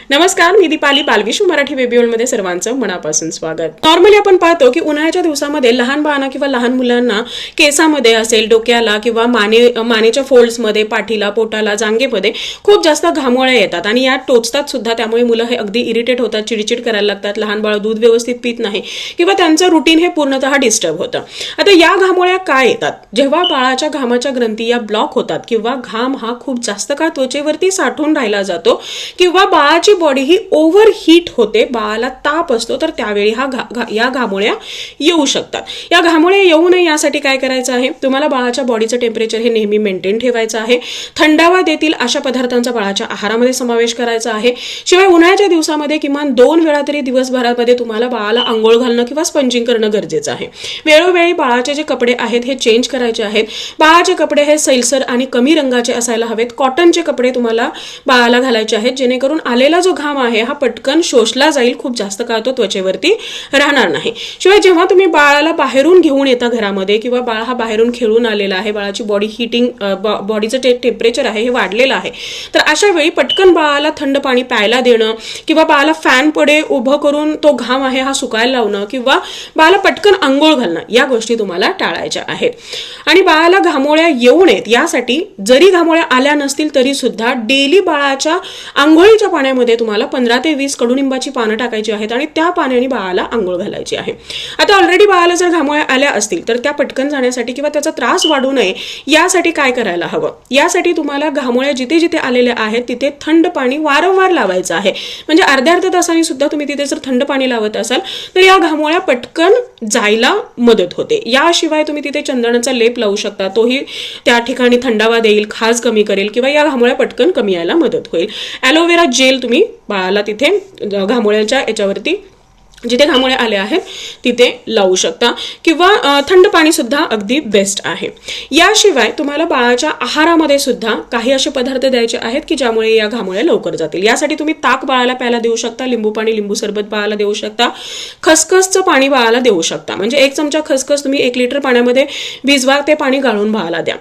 नमस्कार, मी दीपाली. बालविश्व मराठी बेबी वर्ल्डमध्ये सर्वांचं मनापासून स्वागत. नॉर्मली आपण पाहतो की उन्हाळ्याच्या दिवसामध्ये लहान बाळांना किंवा लहान मुलांना केसामध्ये असेल, डोक्याला किंवा मानेच्या फोल्ड्समध्ये, पाठीला, पोटाला, जांघेमध्ये खूप जास्त घामोळ्या येतात आणि या टोचतात सुद्धा. त्यामुळे मुलं हे अगदी इरिटेट होतात, चिडचिड करायला लागतात. लहान बाळ दूध व्यवस्थित पित नाही किंवा त्यांचं रुटीन हे पूर्णतः डिस्टर्ब होतं. आता या घामोळ्या काय येतात? जेव्हा बाळाच्या घामाच्या ग्रंथी या ब्लॉक होतात किंवा घाम हा खूप जास्त काळ त्वचेवरती साठून राहिला जातो किंवा बाळाची बॉडी ही ओव्हर हीट होते, बाळाला ताप असतो, तर त्यावेळी या घामोळ्या येऊ शकतात. या घामोळ्या येऊ नये यासाठी काय करायचं आहे? तुम्हाला बाळाच्या बॉडीचं टेम्परेचर हे नेहमी मेंटेन ठेवायचं आहे. थंडावा देतील अशा पदार्थांचा बाळाच्या आहारामध्ये समावेश करायचा आहे. शिवाय उन्हाळ्याच्या दिवसामध्ये किमान 2 वेळा तरी दिवसभरामध्ये तुम्हाला बाळाला आंघोळ घालणं किंवा स्पंजिंग करणं गरजेचं आहे. वेळोवेळी बाळाचे जे कपडे आहेत हे चेंज करायचे आहेत. बाळाचे कपडे हे सैलसर आणि कमी रंगाचे असायला हवेत. कॉटनचे कपडे तुम्हाला बाळाला घालायचे आहेत, जेणेकरून आलेला जो घाम आहे हा पटकन शोषला जाईल, खूप जास्त काळ तो त्वचेवरती राहणार नाही. शिवाय जेव्हा तुम्ही बाळाला बाहेरून घेऊन येता घरामध्ये किंवा बाळ हा बाहेरून खेळून आलेला आहे, बाळाची बॉडी हिटिंग, बॉडीचं टेम्परेचर आहे हे वाढलेलं आहे, तर अशा वेळी पटकन बाळाला थंड पाणी प्यायला देणं किंवा बाळाला फॅन पुढे उभं करून तो घाम आहे हा सुकायला लावणं किंवा बाळाला पटकन आंघोळ घालणं, या गोष्टी तुम्हाला टाळायच्या आहेत. आणि बाळाला घामोळ्या येऊ नयेत यासाठी जरी घामोळ्या आल्या नसतील तरी सुद्धा डेली बाळाच्या आंघोळीच्या पाण्यामध्ये तुम्हाला 15 ते 20 कडुनिंबाची पानं टाकायची आहेत आणि त्या पाण्याने बाळाला आंघोळ घालायची आहे. आता ऑलरेडी बाळाला जर घामोळ्या आल्या असतील तर त्या पटकन जाण्यासाठी किंवा त्याचा त्रास वाढू नये यासाठी काय करायला हवं? यासाठी तुम्हाला घामोळ्या जिथे जिथे आलेल्या आहेत तिथे थंड पाणी वारंवार लावायचं आहे. म्हणजे अर्ध्या तासांनी सुद्धा तुम्ही तिथे जर थंड पाणी लावत असाल तर या घामोळ्या पटकन जायला मदत होते. याशिवाय तुम्ही तिथे चंदनाचा लेप लावू शकता, तोही त्या ठिकाणी थंडावा देईल, खाज कमी करेल किंवा या घामोळ्या पटकन कमी यायला मदत होईल. ॲलोवेरा जेल तुम्ही बाळाला तिथे घामोळ्याच्या याच्यावरती जिथे घामोळ्या आल्या आहेत तिथे लावू शकता किंवा थंड पाणी सुद्धा अगदी बेस्ट आहे. याशिवाय तुम्हाला बाळाच्या आहारामध्ये सुद्धा काही असे पदार्थ द्यायचे आहेत की ज्यामुळे या घामोळ्या लवकर जातील. यासाठी तुम्ही ताक बाळाला प्यायला देऊ शकता, लिंबू पाणी, लिंबू सरबत बाळाला देऊ शकता, खसखसचं पाणी बाळाला देऊ शकता. म्हणजे 1 चमचा खसखस तुम्ही 1 लिटर पाण्यामध्ये भिजवा, ते पाणी गाळून बाळाला द्या.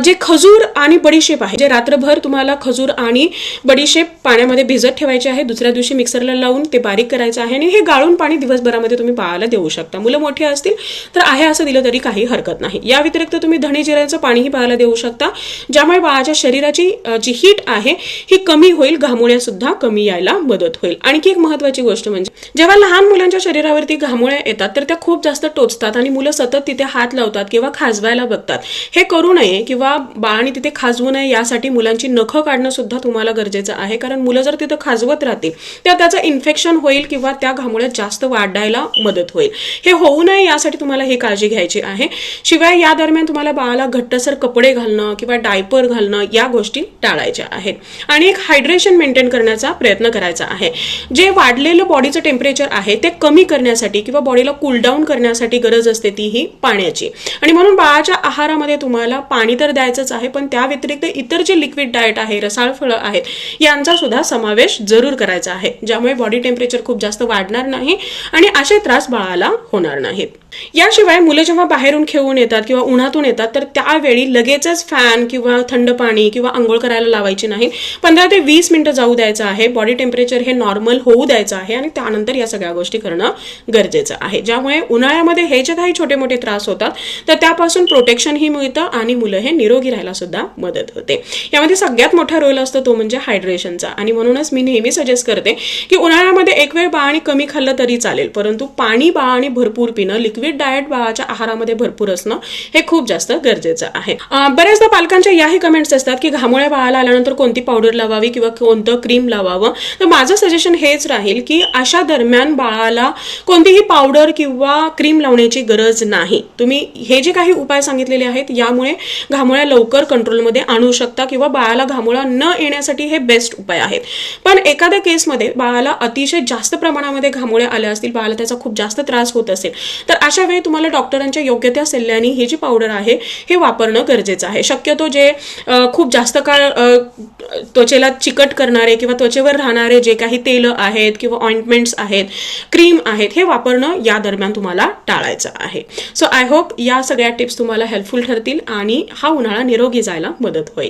जे खजूर आणि बडीशेप आहे, जे रात्रभर तुम्हाला खजूर आणि बडीशेप पाण्यामध्ये भिजत ठेवायचे आहे, दुसऱ्या दिवशी मिक्सरला लावून ते बारीक करायचं आहे आणि हे गाळून पाणी दिवसभरामध्ये तुम्ही बाळाला देऊ शकता. मुलं मोठी असतील तर आहे असं दिलं तरी काही हरकत नाही. या व्यतिरिक्त तुम्ही धणे जिऱ्याचं पाणीही बाळाला देऊ शकता, ज्यामुळे बाळाच्या शरीराची जी हीट आहे ही कमी होईल, घामोळ्या सुद्धा कमी यायला मदत होईल. आणखी एक महत्वाची गोष्ट म्हणजे जेव्हा लहान मुलांच्या शरीरावरती घामोळ्या येतात तर त्या खूप जास्त टोचतात आणि मुलं सतत तिथे हात लावतात किंवा खाजवायला बघतात. हे करू नये किंवा बाळाने तिथे खाजवू नये यासाठी मुलांची नखं काढणं सुद्धा तुम्हाला गरजेचं आहे. कारण मुलं जर तिथं खाजवत राहतील तर त्याचं इन्फेक्शन होईल किंवा त्या घामोळ्या जास्त वाढायला मदत होईल. हे होऊ नये यासाठी तुम्हाला ही काळजी घ्यायची आहे. शिवाय या दरम्यान तुम्हाला बाळाला घट्टसर कपडे घालणं किंवा डायपर घालणं या गोष्टी टाळायच्या आहेत. आणि एक हायड्रेशन मेंटेन करण्याचा प्रयत्न करायचा आहे. जे वाढलेलं बॉडीचं टेम्परेचर आहे ते कमी करण्यासाठी किंवा बॉडीला कूल डाऊन करण्यासाठी गरज असते ती ही पाण्याची. आणि म्हणून बाळाच्या आहारामध्ये तुम्हाला पाणी तर द्यायचंच आहे, पण त्या व्यतिरिक्त इतर जे लिक्विड डाएट आहे, रसाळ फळं आहेत, यांचा सुद्धा समावेश जरूर करायचा आहे, ज्यामुळे बॉडी टेम्परेचर खूप जास्त वाढणार नाही आणि असे त्रास बाळाला होणार नाहीत. याशिवाय मुलं जेव्हा बाहेरून खेळून येतात किंवा उन्हातून येतात तर त्यावेळी लगेचच फॅन किंवा थंड पाणी किंवा आंघोळ करायला लावायची नाही. 15 ते 20 मिनिटं जाऊ द्यायचं आहे. बॉडी टेम्परेचर हे नॉर्मल होऊ द्यायचं आहे आणि त्यानंतर या सगळ्या गोष्टी करणं गरजेचं आहे, ज्यामुळे उन्हाळ्यामध्ये हे जे काही छोटे मोठे त्रास होतात तर त्यापासून प्रोटेक्शनही मिळतं आणि मुलं हे निरोगी राहायला सुद्धा मदत होते. यामध्ये सगळ्यात मोठा रोल असतो तो म्हणजे हायड्रेशनचा. आणि म्हणूनच मी नेहमी सजेस्ट करते की उन्हाळ्यामध्ये एक वेळ बाळाने कमी खाल्लं तरी चालेल, परंतु पाणी बाळाने भरपूर पिणं, लिक्विड डाएट बाळाच्या आहारामध्ये भरपूर असणं हे खूप जास्त गरजेचं आहे. बऱ्याचदा पालकांच्या याही कमेंट्स असतात की घामोळ्या बाळाला आल्यानंतर कोणती पावडर लावावी किंवा कोणतं क्रीम लावावं. तर माझं सजेशन हेच राहील की अशा दरम्यान बाळाला कोणतीही पावडर किंवा क्रीम लावण्याची गरज नाही. तुम्ही हे जे काही उपाय सांगितलेले आहेत यामुळे घामोळ्या लवकर कंट्रोलमध्ये आणू शकता किंवा बाळाला घामोळा न येण्यासाठी हे बेस्ट उपाय आहेत. पण एखाद्या केसमध्ये बाळाला अतिशय जास्त प्रमाणामध्ये घामोळ्या आल्या असतील, बाळाला त्याचा खूप जास्त त्रास होत असेल, तर अशा वेळी तुम्हाला डॉक्टरांच्या योग्य त्या सल्ल्याने ही जी पावडर आहे हे वापरणं गरजेचं आहे. शक्यतो जे खूप जास्त काळ त्वचेला चिकट करणारे किंवा त्वचेवर राहणारे जे काही तेल आहेत किंवा ऑइंटमेंट्स आहेत, क्रीम आहेत, हे वापरणं या दरम्यान तुम्हाला टाळायचं आहे. सो आय होप या सगळ्या टिप्स तुम्हाला हेल्पफुल ठरतील आणि हा उन्हाळा निरोगी जायला मदत होईल.